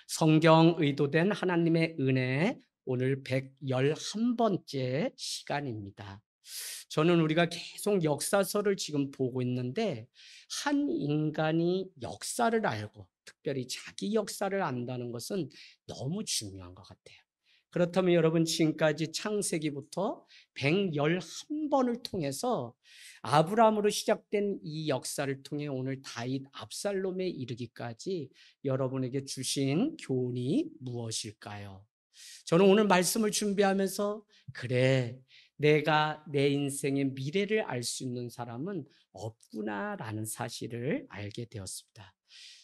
성경 의도된 하나님의 은혜, 오늘 111번째 시간입니다. 저는 우리가 계속 역사서를 지금 보고 있는데, 한 인간이 역사를 알고 특별히 자기 역사를 안다는 것은 너무 중요한 것 같아요. 그렇다면 여러분, 지금까지 창세기부터 111번을 통해서 아브라함으로 시작된 이 역사를 통해 오늘 다윗 압살롬에 이르기까지 여러분에게 주신 교훈이 무엇일까요? 저는 오늘 말씀을 준비하면서, 그래, 내가 내 인생의 미래를 알 수 있는 사람은 없구나라는 사실을 알게 되었습니다.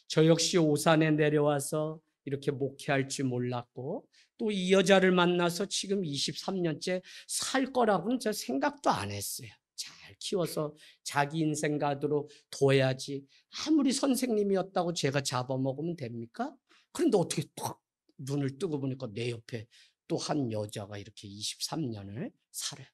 저 역시 오산에 내려와서 이렇게 목회할 줄 몰랐고, 또 이 여자를 만나서 지금 23년째 살 거라고는 저 생각도 안 했어요. 잘 키워서 자기 인생 가도록 둬야지. 아무리 선생님이었다고 제가 잡아먹으면 됩니까? 그런데 어떻게 탁 눈을 뜨고 보니까 내 옆에 또 한 여자가 이렇게 23년을 살아요.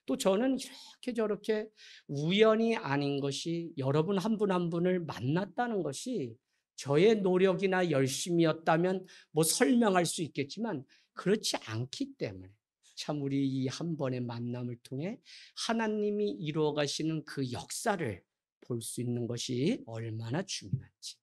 또 저는 이렇게 저렇게 우연이 아닌 것이, 여러분 한 분 한 분을 만났다는 것이 저의 노력이나 열심이었다면 뭐 설명할 수 있겠지만, 그렇지 않기 때문에 참 우리 이 한 번의 만남을 통해 하나님이 이루어 가시는 그 역사를 볼 수 있는 것이 얼마나 중요한지.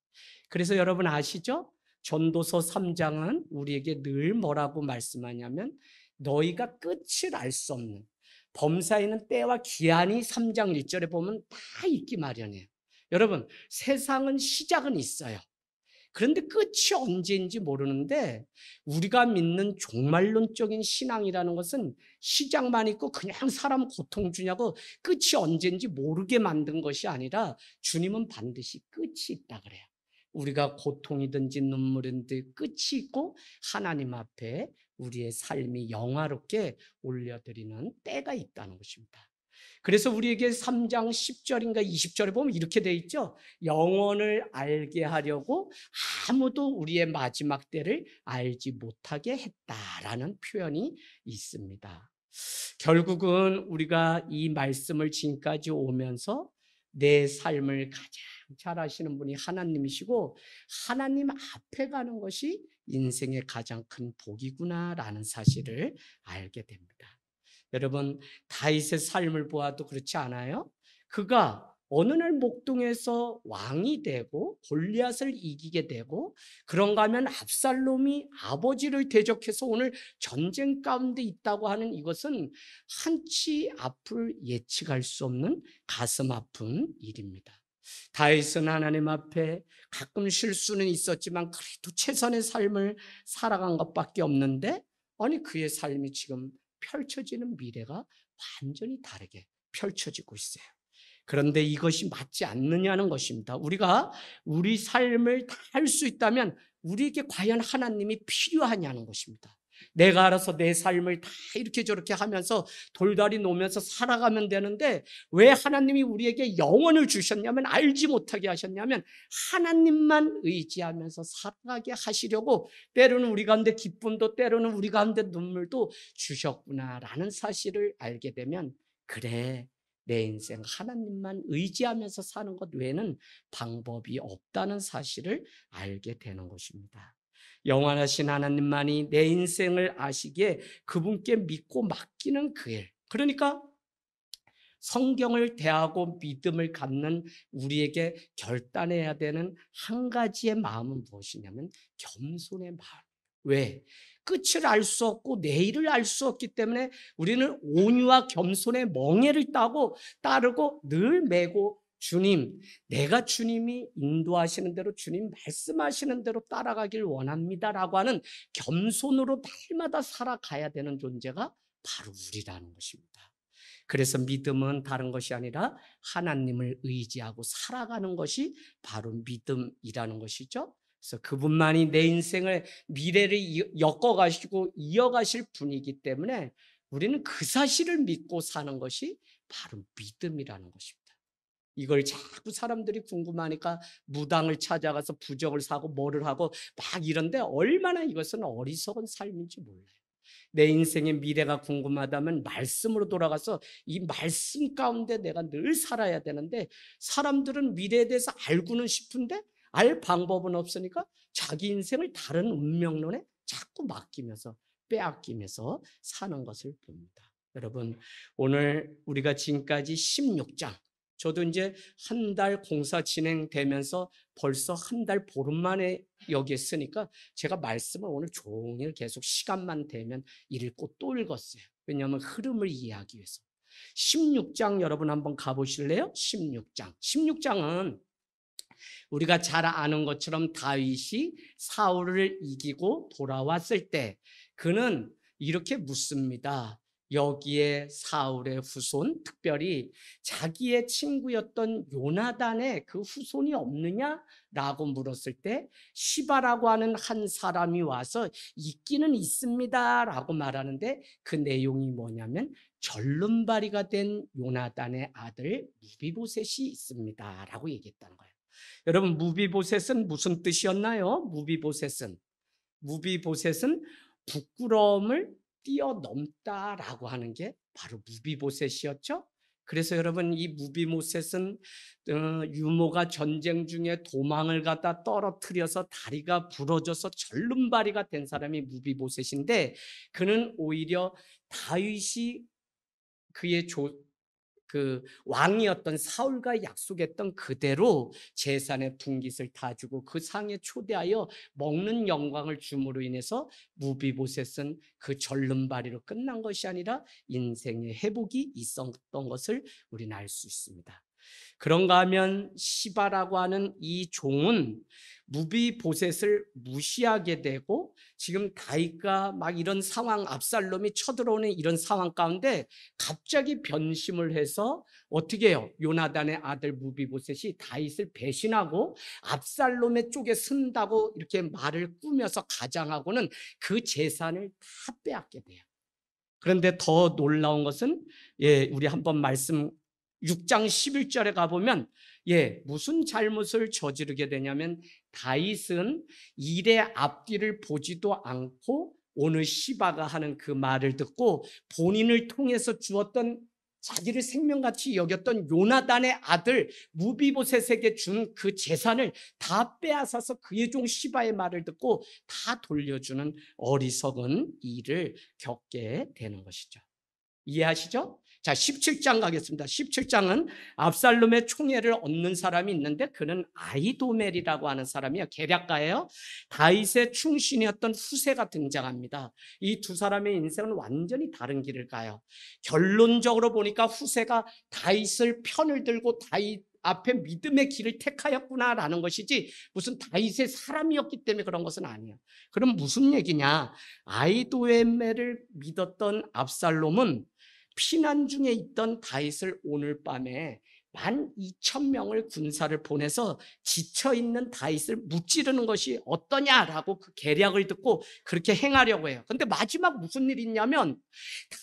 그래서 여러분 아시죠? 전도서 3장은 우리에게 늘 뭐라고 말씀하냐면, 너희가 끝을 알 수 없는 범사에는 때와 기한이 3장 1절에 보면 다 있기 마련이에요. 여러분, 세상은 시작은 있어요. 그런데 끝이 언제인지 모르는데, 우리가 믿는 종말론적인 신앙이라는 것은 시작만 있고 그냥 사람 고통 주냐고 끝이 언제인지 모르게 만든 것이 아니라, 주님은 반드시 끝이 있다 그래요. 우리가 고통이든지 눈물이든지 끝이 있고 하나님 앞에 우리의 삶이 영화롭게 올려드리는 때가 있다는 것입니다. 그래서 우리에게 3장 10절인가 20절에 보면 이렇게 돼 있죠. 영원을 알게 하려고 아무도 우리의 마지막 때를 알지 못하게 했다라는 표현이 있습니다. 결국은 우리가 이 말씀을 지금까지 오면서 내 삶을 가장 잘 아시는 분이 하나님이시고, 하나님 앞에 가는 것이 인생의 가장 큰 복이구나라는 사실을 알게 됩니다. 여러분, 다윗의 삶을 보아도 그렇지 않아요? 그가 어느 날 목동에서 왕이 되고 골리앗을 이기게 되고, 그런가 하면 압살롬이 아버지를 대적해서 오늘 전쟁 가운데 있다고 하는 이것은 한치 앞을 예측할 수 없는 가슴 아픈 일입니다. 다윗은 하나님 앞에 가끔 실수는 있었지만 그래도 최선의 삶을 살아간 것밖에 없는데, 아니 그의 삶이 지금 펼쳐지는 미래가 완전히 다르게 펼쳐지고 있어요. 그런데 이것이 맞지 않느냐는 것입니다. 우리가 우리 삶을 다 할 수 있다면 우리에게 과연 하나님이 필요하냐는 것입니다. 내가 알아서 내 삶을 다 이렇게 저렇게 하면서 돌다리 놓으면서 살아가면 되는데, 왜 하나님이 우리에게 영혼을 주셨냐면, 알지 못하게 하셨냐면 하나님만 의지하면서 살아가게 하시려고 때로는 우리 가운데 기쁨도 때로는 우리 가운데 눈물도 주셨구나라는 사실을 알게 되면, 그래, 내 인생 하나님만 의지하면서 사는 것 외에는 방법이 없다는 사실을 알게 되는 것입니다. 영원하신 하나님만이 내 인생을 아시기에 그분께 믿고 맡기는 그 일, 그러니까 성경을 대하고 믿음을 갖는 우리에게 결단해야 되는 한 가지의 마음은 무엇이냐면 겸손의 마음. 왜? 끝을 알 수 없고 내일을 알 수 없기 때문에 우리는 온유와 겸손의 멍에를 따르고 늘 매고, 주님, 내가 주님이 인도하시는 대로, 주님 말씀하시는 대로 따라가길 원합니다라고 하는 겸손으로 날마다 살아가야 되는 존재가 바로 우리라는 것입니다. 그래서 믿음은 다른 것이 아니라 하나님을 의지하고 살아가는 것이 바로 믿음이라는 것이죠. 그래서 그분만이 내 인생을, 미래를 엮어가시고 이어가실 분이기 때문에 우리는 그 사실을 믿고 사는 것이 바로 믿음이라는 것입니다. 이걸 자꾸 사람들이 궁금하니까 무당을 찾아가서 부적을 사고 뭐를 하고 막 이런데, 얼마나 이것은 어리석은 삶인지 몰라요. 내 인생의 미래가 궁금하다면 말씀으로 돌아가서 이 말씀 가운데 내가 늘 살아야 되는데, 사람들은 미래에 대해서 알고는 싶은데 알 방법은 없으니까 자기 인생을 다른 운명론에 자꾸 맡기면서 빼앗기면서 사는 것을 봅니다. 여러분, 오늘 우리가 지금까지 16장, 저도 이제 한 달 공사 진행되면서 벌써 한 달 보름 만에 여기 있으니까 제가 말씀을 오늘 종일 계속 시간만 되면 읽고 또 읽었어요. 왜냐하면 흐름을 이해하기 위해서. 16장 여러분 한번 가보실래요? 16장. 16장은 우리가 잘 아는 것처럼 다윗이 사울을 이기고 돌아왔을 때 그는 이렇게 묻습니다. 여기에 사울의 후손, 특별히 자기의 친구였던 요나단의 그 후손이 없느냐라고 물었을 때 시바라고 하는 한 사람이 와서 있기는 있습니다라고 말하는데 그 내용이 뭐냐면 절름발이가 된 요나단의 아들 무비보셋이 있습니다라고 얘기했다는 거예요. 여러분, 무비보셋은 무슨 뜻이었나요? 무비보셋은 부끄러움을 뛰어넘다라고 하는 게 바로 무비보셋이었죠. 그래서 여러분, 이 무비보셋은 유모가 전쟁 중에 도망을 가다 떨어뜨려서 다리가 부러져서 절름발이가 된 사람이 무비보셋인데, 그는 오히려 다윗이 그의 그 왕이었던 사울과 약속했던 그대로 제산의 분깃을 다 주고 그 상에 초대하여 먹는 영광을 줌으로 인해서 무비보셋은 그 절름발이로 끝난 것이 아니라 인생의 회복이 있었던 것을 우리는 알 수 있습니다. 그런가 하면 시바라고 하는 이 종은 무비보셋을 무시하게 되고 지금 다윗과 막 이런 상황, 압살롬이 쳐들어오는 이런 상황 가운데 갑자기 변심을 해서 어떻게 해요? 요나단의 아들 무비보셋이 다윗을 배신하고 압살롬의 쪽에 쓴다고 이렇게 말을 꾸며서 가장하고는 그 재산을 다 빼앗게 돼요. 그런데 더 놀라운 것은 우리 한번 말씀 6장 11절에 가보면 무슨 잘못을 저지르게 되냐면 다윗은 일의 앞뒤를 보지도 않고 오늘 시바가 하는 그 말을 듣고 본인을 통해서 주었던 자기를 생명같이 여겼던 요나단의 아들 무비보셋에게 준 그 재산을 다 빼앗아서 그의 종 시바의 말을 듣고 다 돌려주는 어리석은 일을 겪게 되는 것이죠. 이해하시죠? 자, 17장 가겠습니다. 17장은 압살롬의 총애를 얻는 사람이 있는데 그는 아히도멜이라고 하는 사람이에요. 계략가예요. 다윗의 충신이었던 후세가 등장합니다. 이 두 사람의 인생은 완전히 다른 길을 가요. 결론적으로 보니까 후세가 다윗을 편을 들고 다윗 앞에 믿음의 길을 택하였구나라는 것이지 무슨 다윗의 사람이었기 때문에 그런 것은 아니에요. 그럼 무슨 얘기냐? 아히도멜을 믿었던 압살롬은 피난 중에 있던 다윗을 오늘 밤에 12,000명을 군사를 보내서 지쳐있는 다윗을 무찌르는 것이 어떠냐라고 그 계략을 듣고 그렇게 행하려고 해요. 근데 마지막 무슨 일이 있냐면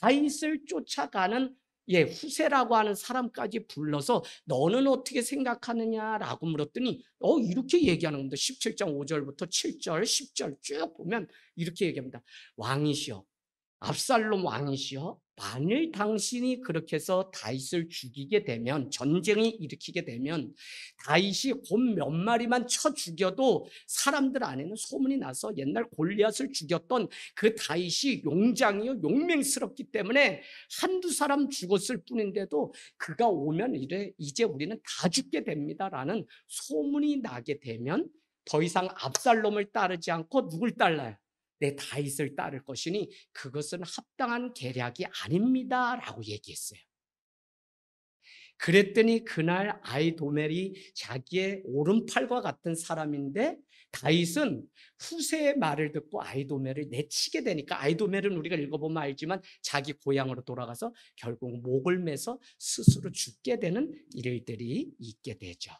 다윗을 쫓아가는 후세라고 하는 사람까지 불러서 너는 어떻게 생각하느냐라고 물었더니 이렇게 얘기하는 겁니다. 17장 5절부터 7절, 10절 쭉 보면 이렇게 얘기합니다. 왕이시여, 압살롬 왕이시여, 만일 당신이 그렇게 해서 다윗을 죽이게 되면, 전쟁이 일으키게 되면 다윗이 곧 몇 마리만 쳐 죽여도 사람들 안에는 소문이 나서 옛날 골리앗을 죽였던 그 다윗이 용장이요 용맹스럽기 때문에 한두 사람 죽었을 뿐인데도 그가 오면 이제 우리는 다 죽게 됩니다라는 소문이 나게 되면 더 이상 압살롬을 따르지 않고 누굴 따라요? 내 다윗을 따를 것이니 그것은 합당한 계략이 아닙니다라고 얘기했어요. 그랬더니 그날 아히도멜이 자기의 오른팔과 같은 사람인데 다윗은 후세의 말을 듣고 아히도멜을 내치게 되니까 아히도멜은 우리가 읽어보면 알지만 자기 고향으로 돌아가서 결국 목을 매서 스스로 죽게 되는 일들이 있게 되죠.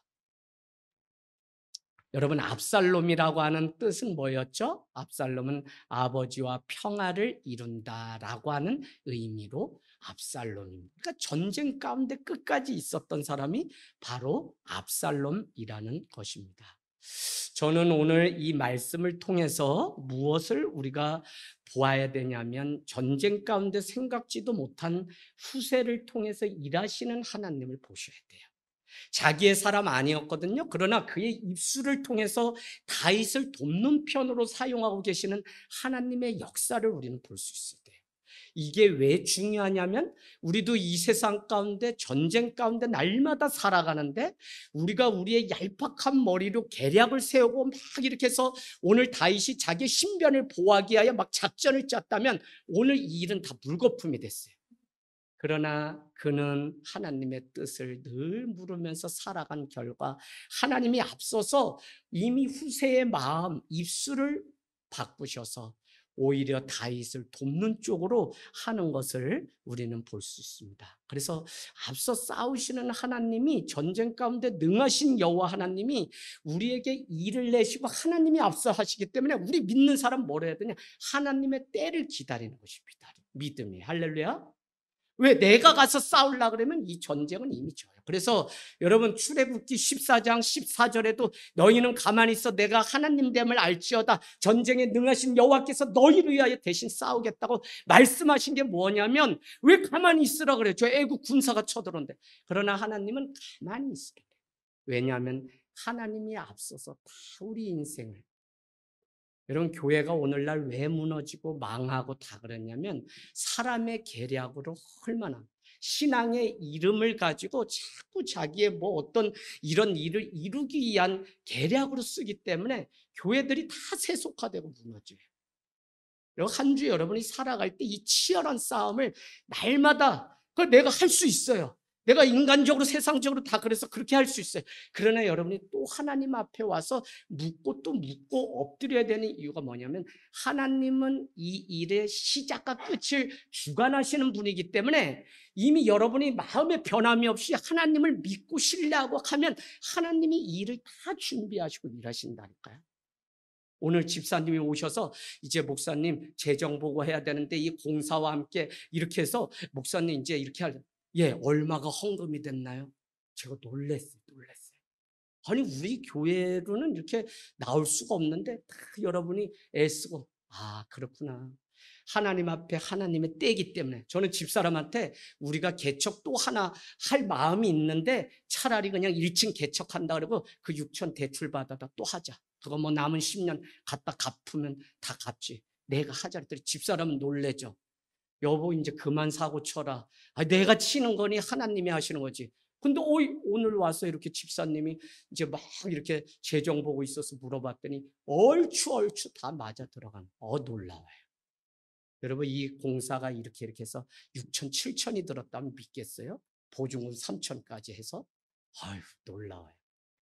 여러분, 압살롬이라고 하는 뜻은 뭐였죠? 압살롬은 아버지와 평화를 이룬다라고 하는 의미로 압살롬입니다. 그러니까 전쟁 가운데 끝까지 있었던 사람이 바로 압살롬이라는 것입니다. 저는 오늘 이 말씀을 통해서 무엇을 우리가 보아야 되냐면 전쟁 가운데 생각지도 못한 후세를 통해서 일하시는 하나님을 보셔야 돼요. 자기의 사람 아니었거든요. 그러나 그의 입술을 통해서 다윗을 돕는 편으로 사용하고 계시는 하나님의 역사를 우리는 볼 수 있어야 돼요. 이게 왜 중요하냐면 우리도 이 세상 가운데 전쟁 가운데 날마다 살아가는데 우리가 우리의 얄팍한 머리로 계략을 세우고 막 이렇게 해서 오늘 다윗이 자기의 신변을 보호하기 위하여 막 작전을 짰다면 오늘 이 일은 다 물거품이 됐어요. 그러나 그는 하나님의 뜻을 늘 물으면서 살아간 결과 하나님이 앞서서 이미 후세의 마음, 입술을 바꾸셔서 오히려 다윗을 돕는 쪽으로 하는 것을 우리는 볼 수 있습니다. 그래서 앞서 싸우시는 하나님이 전쟁 가운데 능하신 여호와 하나님이 우리에게 일을 내시고 하나님이 앞서 하시기 때문에 우리 믿는 사람 뭐라 해야 되냐? 하나님의 때를 기다리는 것입니다. 믿음이. 할렐루야. 왜 내가 가서 싸우려고 그러면 이 전쟁은 이미 져요. 그래서 여러분 출애굽기 14장 14절에도 너희는 가만히 있어 내가 하나님 됨을 알지어다 전쟁에 능하신 여호와께서 너희를 위하여 대신 싸우겠다고 말씀하신 게 뭐냐면 왜 가만히 있으라 그래요? 저 애국 군사가 쳐들어온대. 그러나 하나님은 가만히 있어야 돼요. 왜냐하면 하나님이 앞서서 다 우리 인생을 여러분 교회가 오늘날 왜 무너지고 망하고 다 그랬냐면 사람의 계략으로 얼마나 신앙의 이름을 가지고 자꾸 자기의 뭐 어떤 이런 일을 이루기 위한 계략으로 쓰기 때문에 교회들이 다 세속화되고 무너져요. 한 주 여러분이 살아갈 때 이 치열한 싸움을 날마다 그걸 내가 할 수 있어요. 내가 인간적으로 세상적으로 다 그래서 그렇게 할 수 있어요. 그러나 여러분이 또 하나님 앞에 와서 묻고 또 묻고 엎드려야 되는 이유가 뭐냐면 하나님은 이 일의 시작과 끝을 주관하시는 분이기 때문에 이미 여러분이 마음의 변함이 없이 하나님을 믿고 신뢰하고 하면 하나님이 이 일을 다 준비하시고 일하신다니까요. 오늘 집사님이 오셔서 이제 목사님 재정 보고해야 되는데 이 공사와 함께 이렇게 해서 목사님 이제 이렇게 얼마가 헌금이 됐나요? 제가 놀랐어요. 아니 우리 교회로는 이렇게 나올 수가 없는데 다 여러분이 애쓰고 그렇구나. 하나님 앞에 하나님의 때이기 때문에 저는 집사람한테 우리가 개척 또 하나 할 마음이 있는데 차라리 그냥 1층 개척한다 그러고 그 6천 대출 받아다 또 하자. 그거 뭐 남은 10년 갖다 갚으면 다 갚지. 내가 하자 그랬더니 집사람은 놀래죠. 여보 이제 그만 사고 쳐라. 내가 치는 거니 하나님이 하시는 거지. 근데 오늘 와서 이렇게 집사님이 이제 막 이렇게 재정 보고 있어서 물어봤더니 얼추 다 맞아 들어간. 놀라워요. 여러분 이 공사가 이렇게 해서 6천, 7천이 들었다면 믿겠어요? 보증금 3천까지 해서? 놀라워요.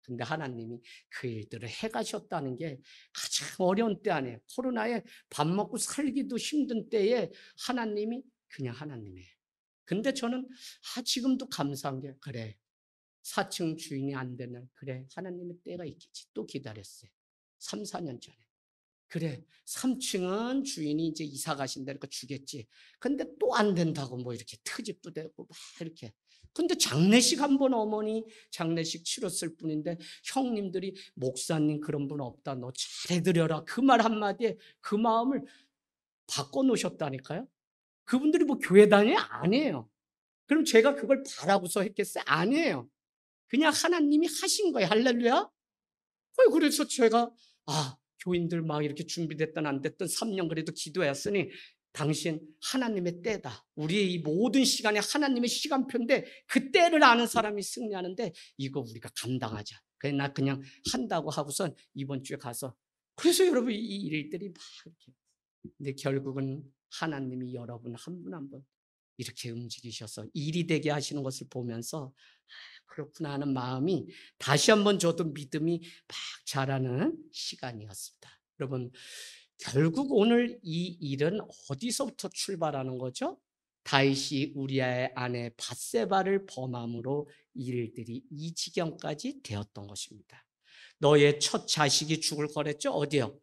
근데 하나님이 그 일들을 해가셨다는 게 가장 어려운 때 아니에요. 코로나에 밥 먹고 살기도 힘든 때에 하나님이 그냥 하나님이에요. 근데 저는 지금도 감사한 게 그래 4층 주인이 안 되는 그래 하나님의 때가 있겠지. 또 기다렸어요. 3, 4년 전에. 그래 3층은 주인이 이제 이사 가신다니까 주겠지. 근데 또 안 된다고 뭐 이렇게 트집도 되고 막 이렇게. 근데 장례식 한 번 어머니 장례식 치렀을 뿐인데 형님들이 목사님 그런 분 없다. 너 잘해드려라. 그 말 한마디에 그 마음을 바꿔놓으셨다니까요. 그분들이 뭐 교회 다녀? 아니에요. 그럼 제가 그걸 바라고서 했겠어요? 아니에요. 그냥 하나님이 하신 거예요. 할렐루야. 그래서 제가 교인들 막 이렇게 준비됐든 안 됐든 3년 그래도 기도했으니 당신 하나님의 때다. 우리의 이 모든 시간이 하나님의 시간표인데 그 때를 아는 사람이 승리하는데 이거 우리가 감당하자. 그래서 나 그냥 한다고 하고선 이번 주에 가서 그래서 여러분 이 일들이 막 이렇게 근데 결국은 하나님이 여러분 한 분 한 분 이렇게 움직이셔서 일이 되게 하시는 것을 보면서 그렇구나 하는 마음이 다시 한번 저도 믿음이 막 자라는 시간이었습니다. 여러분 결국 오늘 이 일은 어디서부터 출발하는 거죠? 다윗이 우리아의 아내 밧세바를 범함으로 일들이 이 지경까지 되었던 것입니다. 너의 첫 자식이 죽을 거랬죠? 어디요?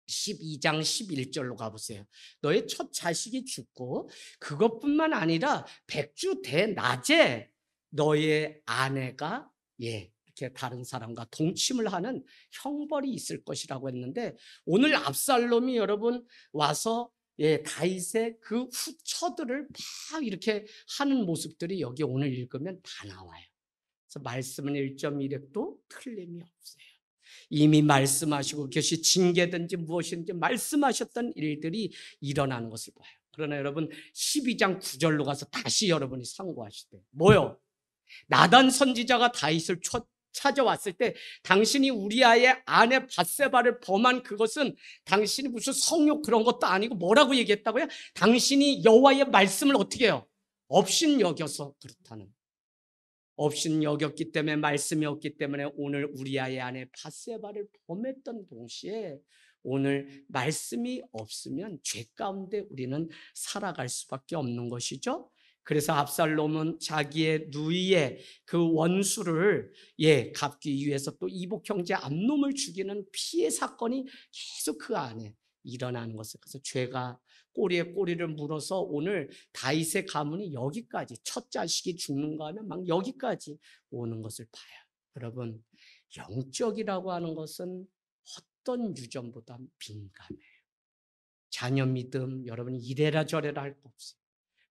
12장 11절로 가보세요. 너의 첫 자식이 죽고 그것뿐만 아니라 백주 대낮에 너의 아내가 이렇게 다른 사람과 동침을 하는 형벌이 있을 것이라고 했는데 오늘 압살롬이 여러분 와서 다윗의 그 후처들을 막 이렇게 하는 모습들이 여기 오늘 읽으면 다 나와요. 그래서 말씀은 1.1획도 틀림이 없어요. 이미 말씀하시고 계시 징계든지 무엇이든지 말씀하셨던 일들이 일어나는 것을 봐요. 그러나 여러분 12장 9절로 가서 다시 여러분이 상고하시되 뭐요? 나단 선지자가 다윗을 찾아왔을 때 당신이 우리아의 아내 밧세바를 범한 그것은 당신이 무슨 성욕 그런 것도 아니고 뭐라고 얘기했다고요? 당신이 여호와의 말씀을 어떻게 해요? 업신 여겨서 그렇다는. 업신 여겼기 때문에 말씀이 없기 때문에 오늘 우리아의 아내 밧세바를 범했던 동시에 오늘 말씀이 없으면 죄 가운데 우리는 살아갈 수밖에 없는 것이죠. 그래서 압살롬은 자기의 누이의 그 원수를 갚기 위해서 또 이복 형제 암놈을 죽이는 피해 사건이 계속 그 안에 일어나는 것을, 그래서 죄가 꼬리에 꼬리를 물어서 오늘 다윗의 가문이 여기까지, 첫 자식이 죽는가 하면 막 여기까지 오는 것을 봐요. 여러분, 영적이라고 하는 것은 어떤 유전보다 민감해요. 자녀 믿음, 여러분이 이래라 저래라 할 거 없어요.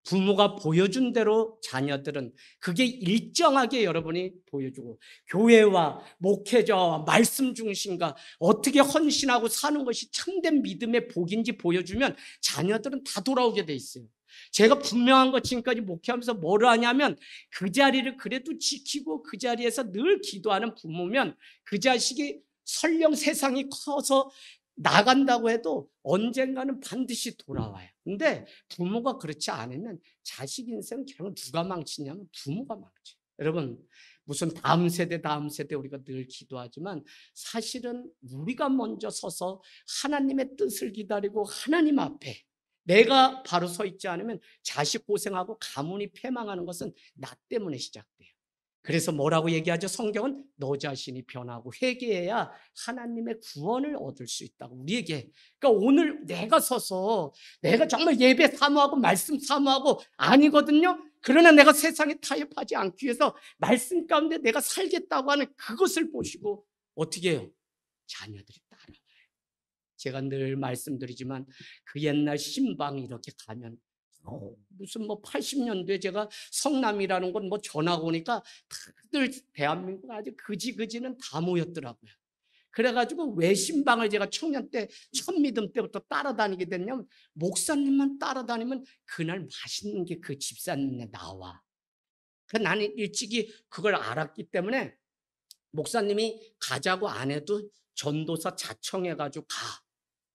부모가 보여준 대로 자녀들은 그게 일정하게 여러분이 보여주고, 교회와 목회자와 말씀 중심과 어떻게 헌신하고 사는 것이 참된 믿음의 복인지 보여주면 자녀들은 다 돌아오게 돼 있어요. 제가 분명한 것 지금까지 목회하면서 뭐를 하냐면 그 자리를 그래도 지키고 그 자리에서 늘 기도하는 부모면 그 자식이 설령 세상이 커서 나간다고 해도 언젠가는 반드시 돌아와요. 근데 부모가 그렇지 않으면 자식 인생 결국 누가 망치냐면 부모가 망쳐요. 여러분, 무슨 다음 세대 우리가 늘 기도하지만 사실은 우리가 먼저 서서 하나님의 뜻을 기다리고 하나님 앞에 내가 바로 서 있지 않으면 자식 고생하고 가문이 패망하는 것은 나 때문에 시작돼요. 그래서 뭐라고 얘기하죠? 성경은 너 자신이 변하고 회개해야 하나님의 구원을 얻을 수 있다고 우리에게. 그러니까 오늘 내가 서서 내가 정말 예배 사모하고 말씀 사모하고 아니거든요. 그러나 내가 세상에 타협하지 않기 위해서 말씀 가운데 내가 살겠다고 하는 그것을 보시고 어떻게 해요? 자녀들이 따라와요. 제가 늘 말씀드리지만 그 옛날 신방 이렇게 가면 무슨 80년도에 제가 성남이라는 건 전화가 오니까 다들 대한민국 아주 그지는 다 모였더라고요. 그래가지고 왜 신방을 제가 청년 때 첫 믿음 때부터 따라다니게 됐냐면 목사님만 따라다니면 그날 맛있는 게 그 집사님네 나와. 나는 일찍이 그걸 알았기 때문에 목사님이 가자고 안 해도 전도사 자청해가지고 가.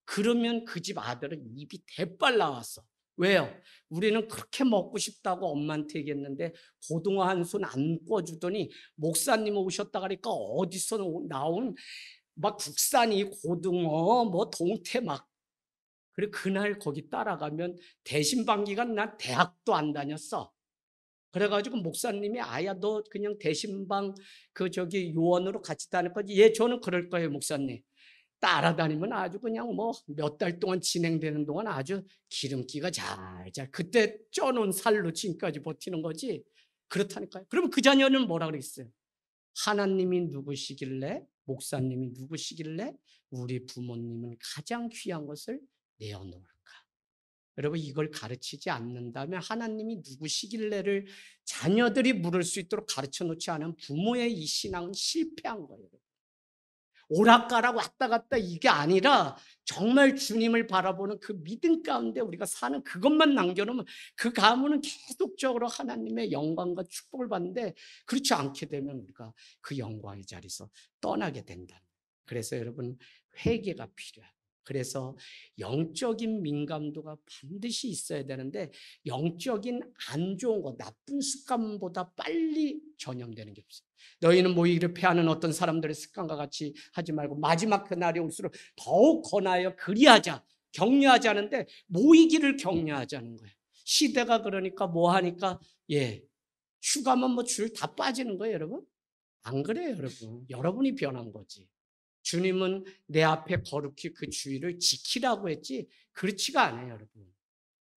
그러면 그 집 아들은 입이 대빨 나왔어. 왜요? 우리는 그렇게 먹고 싶다고 엄마한테 얘기했는데 고등어 한 손 안 구워주더니 목사님 오셨다 그러니까 어디서 나온 막 국산이 고등어 동태 막. 그래 그날 거기 따라가면 대신방기가 난 대학도 안 다녔어. 그래가지고 목사님이 아야 너 그냥 대신방 요원으로 같이 다닐 거지? 예, 저는 그럴 거예요 목사님. 따라다니면 아주 그냥 몇 달 동안 진행되는 동안 아주 기름기가 잘 그때 쪄놓은 살로 지금까지 버티는 거지. 그렇다니까요. 그러면 그 자녀는 뭐라 그랬어요? 하나님이 누구시길래, 목사님이 누구시길래 우리 부모님은 가장 귀한 것을 내어놓을까? 여러분, 이걸 가르치지 않는다면 하나님이 누구시길래를 자녀들이 물을 수 있도록 가르쳐 놓지 않은 부모의 이 신앙은 실패한 거예요. 오락가락 왔다 갔다 이게 아니라 정말 주님을 바라보는 그 믿음 가운데 우리가 사는 그것만 남겨놓으면 그 가문은 계속적으로 하나님의 영광과 축복을 받는데, 그렇지 않게 되면 우리가 그 영광의 자리에서 떠나게 된다. 그래서 여러분, 회개가 필요해요. 그래서 영적인 민감도가 반드시 있어야 되는데 영적인 안 좋은 거, 나쁜 습관보다 빨리 전염되는 게 없어요. 너희는 모이기를 패하는 어떤 사람들의 습관과 같이 하지 말고 마지막 그날이 올수록 더욱 권하여 그리하자, 격려하자는데 모이기를 격려하자는 거예요. 시대가 그러니까 하니까 휴가만 줄 다 빠지는 거예요. 여러분, 안 그래요. 여러분이 변한 거지. 주님은 내 앞에 거룩히 그 주의를 지키라고 했지 그렇지가 않아요. 여러분,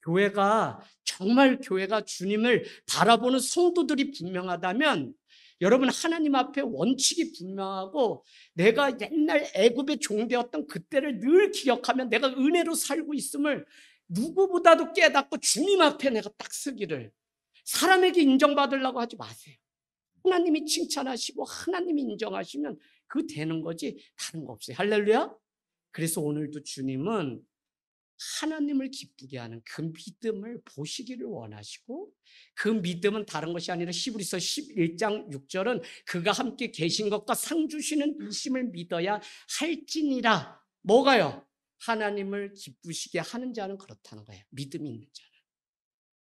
교회가 주님을 바라보는 성도들이 분명하다면, 여러분 하나님 앞에 원칙이 분명하고 내가 옛날 애굽의 종되었던 그때를 늘 기억하면 내가 은혜로 살고 있음을 누구보다도 깨닫고 주님 앞에 내가 딱 서기를, 사람에게 인정받으려고 하지 마세요. 하나님이 칭찬하시고 하나님이 인정하시면 그 되는 거지 다른 거 없어요. 할렐루야. 그래서 오늘도 주님은 하나님을 기쁘게 하는 그 믿음을 보시기를 원하시고, 그 믿음은 다른 것이 아니라 히브리서 11장 6절은 그가 함께 계신 것과 상 주시는 이심을 믿어야 할지니라. 뭐가요? 하나님을 기쁘시게 하는 자는 그렇다는 거예요. 믿음이 있는 자는.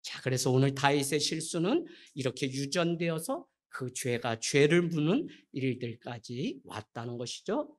자, 그래서 오늘 다윗의 실수는 이렇게 유전되어서 그 죄가 죄를 묻는 일들까지 왔다는 것이죠.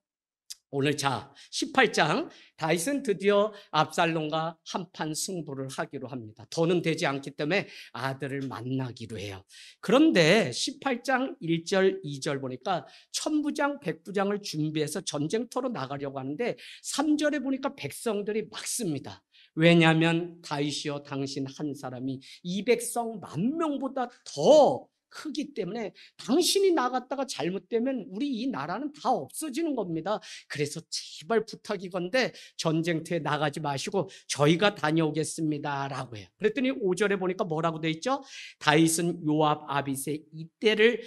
오늘 자 18장 다윗은 드디어 압살롬과 한판 승부를 하기로 합니다. 더는 되지 않기 때문에 아들을 만나기로 해요. 그런데 18장 1절 2절 보니까 천부장 백부장을 준비해서 전쟁터로 나가려고 하는데 3절에 보니까 백성들이 막습니다. 왜냐하면 다윗이여 당신 한 사람이 이 백성 10,000명보다 더 크기 때문에 당신이 나갔다가 잘못되면 우리 이 나라는 다 없어지는 겁니다. 그래서 제발 부탁이건데 전쟁터에 나가지 마시고 저희가 다녀오겠습니다 라고 해요. 그랬더니 5절에 보니까 뭐라고 돼 있죠? 다윗은 요압 아빗의 이때를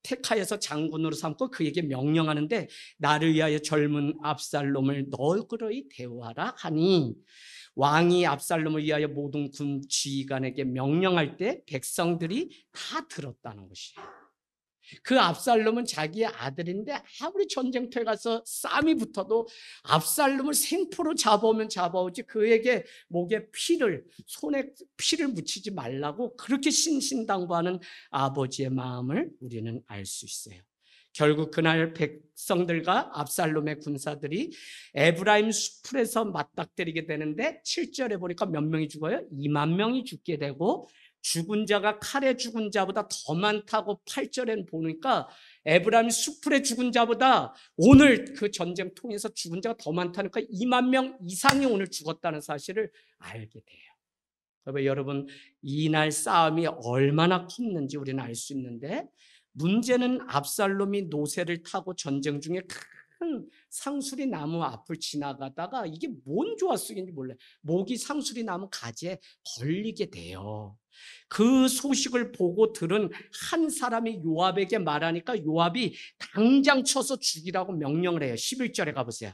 택하여서 장군으로 삼고 그에게 명령하는데 나를 위하여 젊은 압살롬을 너그러이 대우하라 하니, 왕이 압살롬을 위하여 모든 군 지휘관에게 명령할 때 백성들이 다 들었다는 것이에요. 그 압살롬은 자기의 아들인데 아무리 전쟁터에 가서 싸움이 붙어도 압살롬을 생포로 잡아오면 잡아오지 그에게 목에 피를, 손에 피를 묻히지 말라고 그렇게 신신당부하는 아버지의 마음을 우리는 알 수 있어요. 결국 그날 백성들과 압살롬의 군사들이 에브라임 수풀에서 맞닥뜨리게 되는데 7절에 보니까 몇 명이 죽어요? 20,000명이 죽게 되고, 죽은 자가 칼에 죽은 자보다 더 많다고 8절에는 보니까 에브라임 수풀에 죽은 자보다 오늘 그 전쟁 통해서 죽은 자가 더 많다니까 20,000명 이상이 오늘 죽었다는 사실을 알게 돼요. 여러분, 이날 싸움이 얼마나 컸는지 우리는 알 수 있는데, 문제는 압살롬이 노새를 타고 전쟁 중에 큰 상수리 나무 앞을 지나가다가 이게 뭔 조화수인지 몰라요. 목이 상수리 나무 가지에 걸리게 돼요. 그 소식을 보고 들은 한 사람이 요압에게 말하니까 요압이 당장 쳐서 죽이라고 명령을 해요. 11절에 가보세요.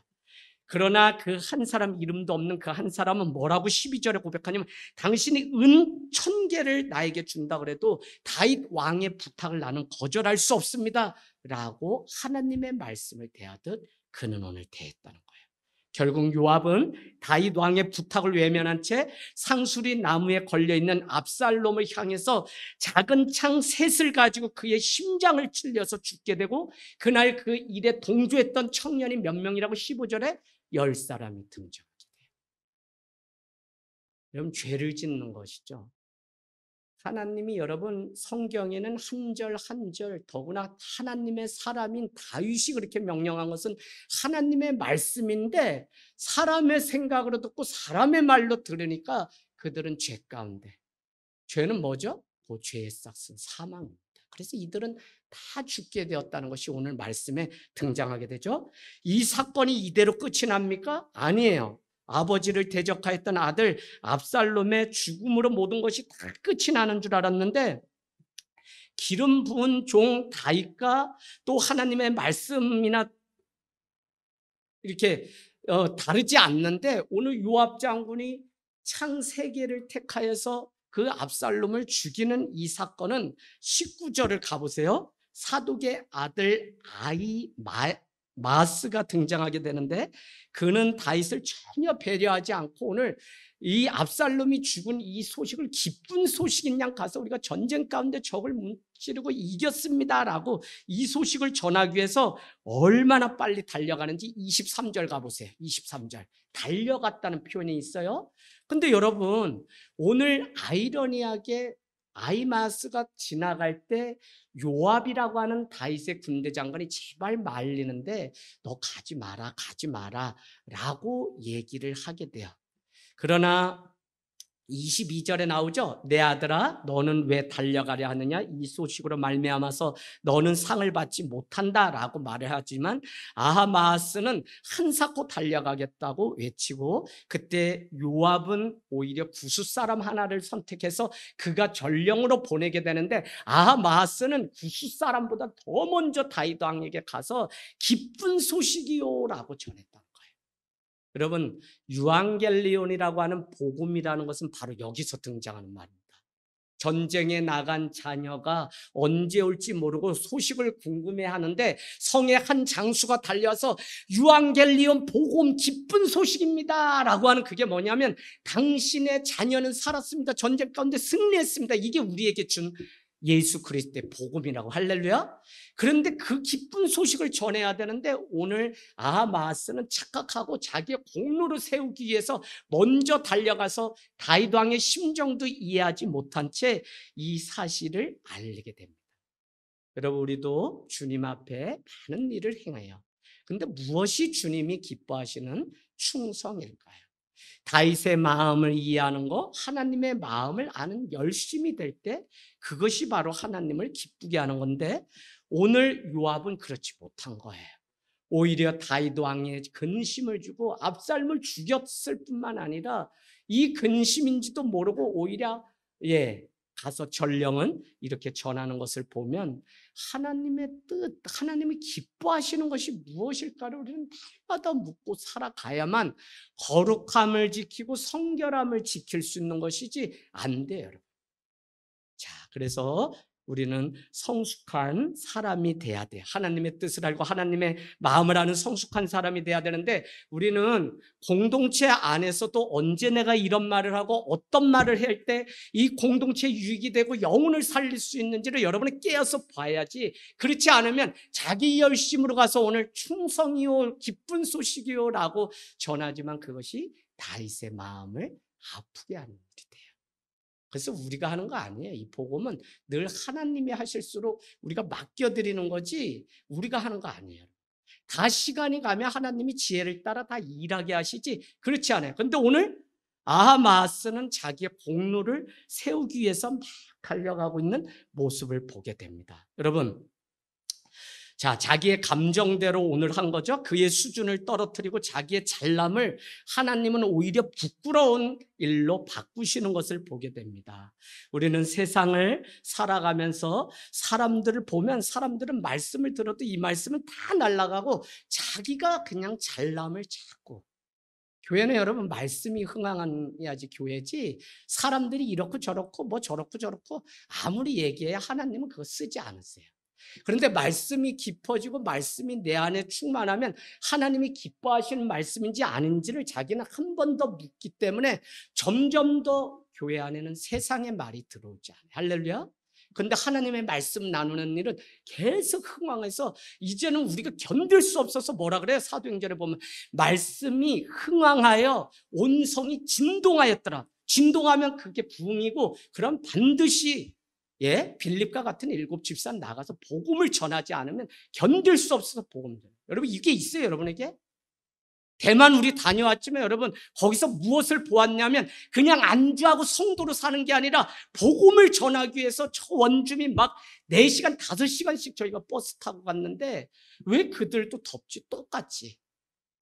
그러나 그 한 사람, 이름도 없는 그 한 사람은 뭐라고 12절에 고백하냐면, 당신이 은 1,000개를 나에게 준다 그래도 다윗 왕의 부탁을 나는 거절할 수 없습니다 라고 하나님의 말씀을 대하듯 그는 오늘 대했다는 거예요. 결국 요압은 다윗 왕의 부탁을 외면한 채 상수리 나무에 걸려있는 압살롬을 향해서 작은 창 셋을 가지고 그의 심장을 찔려서 죽게 되고, 그날 그 일에 동조했던 청년이 몇 명이라고 15절에 10사람이 등장하게 돼요. 여러분, 죄를 짓는 것이죠. 하나님이 여러분 성경에는 한 절 한 절, 더구나 하나님의 사람인 다윗이 그렇게 명령한 것은 하나님의 말씀인데, 사람의 생각으로 듣고 사람의 말로 들으니까 그들은 죄 가운데, 죄는 뭐죠? 그 죄의 싹은 사망입니다. 그래서 이들은 다 죽게 되었다는 것이 오늘 말씀에 등장하게 되죠. 이 사건이 이대로 끝이 납니까? 아니에요. 아버지를 대적하였던 아들 압살롬의 죽음으로 모든 것이 다 끝이 나는 줄 알았는데, 기름 부은 종 다윗과 또 하나님의 말씀이나 이렇게 다르지 않는데, 오늘 요압 장군이 창 3개를 택하여서 그 압살롬을 죽이는 이 사건은 19절을 가보세요. 사독의 아들 마스가 등장하게 되는데, 그는 다윗을 전혀 배려하지 않고 오늘 이 압살롬이 죽은 이 소식을 기쁜 소식인 양 가서 우리가 전쟁 가운데 적을 무찌르고 이겼습니다라고 이 소식을 전하기 위해서 얼마나 빨리 달려가는지 23절 가보세요. 23절 달려갔다는 표현이 있어요. 근데 여러분, 오늘 아이러니하게 아히마스가 지나갈 때 요압이라고 하는 다윗의 군대 장관이 제발 말리는데 너 가지 마라 라고 얘기를 하게 돼요. 그러나 22절에 나오죠. 내 아들아 너는 왜 달려가려 하느냐, 이 소식으로 말미암아서 너는 상을 받지 못한다라고 말을 하지만 아하마스는 한사코 달려가겠다고 외치고, 그때 요압은 오히려 구스 사람 하나를 선택해서 그가 전령으로 보내게 되는데, 아하마스는 구스 사람보다 더 먼저 다윗 왕에게 가서 기쁜 소식이요라고 전했다. 여러분, 유앙겔리온이라고 하는 복음이라는 것은 바로 여기서 등장하는 말입니다. 전쟁에 나간 자녀가 언제 올지 모르고 소식을 궁금해하는데 성의 한 장수가 달려서 유앙겔리온 복음 기쁜 소식입니다 라고 하는, 그게 뭐냐면 당신의 자녀는 살았습니다, 전쟁 가운데 승리했습니다, 이게 우리에게 준 예수 그리스도의 복음이라고. 할렐루야. 그런데 그 기쁜 소식을 전해야 되는데 오늘 아하마스는 착각하고 자기의 공로를 세우기 위해서 먼저 달려가서 다윗 왕의 심정도 이해하지 못한 채 이 사실을 알리게 됩니다. 여러분, 우리도 주님 앞에 많은 일을 행해요. 근데 무엇이 주님이 기뻐하시는 충성일까요? 다윗의 마음을 이해하는 거, 하나님의 마음을 아는 열심이 될 때 그것이 바로 하나님을 기쁘게 하는 건데, 오늘 요압은 그렇지 못한 거예요. 오히려 다윗 왕에 근심을 주고 압살롬을 죽였을 뿐만 아니라 이 근심인지도 모르고 오히려 가서 전령은 이렇게 전하는 것을 보면 하나님의 뜻, 하나님이 기뻐하시는 것이 무엇일까를 우리는 날마다 묻고 살아가야만 거룩함을 지키고 성결함을 지킬 수 있는 것이지 안 돼요, 여러분. 자, 그래서 우리는 성숙한 사람이 돼야 돼. 하나님의 뜻을 알고 하나님의 마음을 아는 성숙한 사람이 돼야 되는데, 우리는 공동체 안에서도 언제 내가 이런 말을 하고 어떤 말을 할 때 이 공동체에 유익이 되고 영혼을 살릴 수 있는지를 여러분이 깨어서 봐야지. 그렇지 않으면 자기 열심으로 가서 오늘 충성이요 기쁜 소식이요 라고 전하지만 그것이 다윗의 마음을 아프게 하는 일이 돼요. 그래서 우리가 하는 거 아니에요. 이 복음은 늘 하나님이 하실수록 우리가 맡겨드리는 거지 우리가 하는 거 아니에요. 다 시간이 가면 하나님이 지혜를 따라 다 일하게 하시지 그렇지 않아요. 그런데 오늘 아하마스는 자기의 공로를 세우기 위해서 막 달려가고 있는 모습을 보게 됩니다. 여러분, 자, 자기의 감정대로 오늘 한 거죠. 그의 수준을 떨어뜨리고 자기의 잘남을 하나님은 오히려 부끄러운 일로 바꾸시는 것을 보게 됩니다. 우리는 세상을 살아가면서 사람들을 보면 사람들은 말씀을 들어도 이 말씀은 다 날아가고 자기가 그냥 잘남을 찾고, 교회는 여러분 말씀이 흥황해야지 교회지, 사람들이 이렇고 저렇고 뭐 저렇고 저렇고 아무리 얘기해야 하나님은 그거 쓰지 않으세요. 그런데 말씀이 깊어지고 말씀이 내 안에 충만하면 하나님이 기뻐하시는 말씀인지 아닌지를 자기는 한 번 더 묻기 때문에 점점 더 교회 안에는 세상의 말이 들어오지 않아요. 할렐루야. 그런데 하나님의 말씀 나누는 일은 계속 흥황해서 이제는 우리가 견딜 수 없어서 뭐라 그래요? 사도행전에 보면 말씀이 흥황하여 온 성이 진동하였더라. 진동하면 그게 부흥이고, 그럼 반드시 빌립과 같은 7 집사 나가서 복음을 전하지 않으면 견딜 수 없어서 복음 전해요. 여러분, 이게 있어요, 여러분에게? 대만 우리 다녀왔지만 여러분, 거기서 무엇을 보았냐면 그냥 안주하고 성도로 사는 게 아니라 복음을 전하기 위해서 저 원주민 막 4시간, 5시간씩 저희가 버스 타고 갔는데 왜 그들도 덥지 똑같지.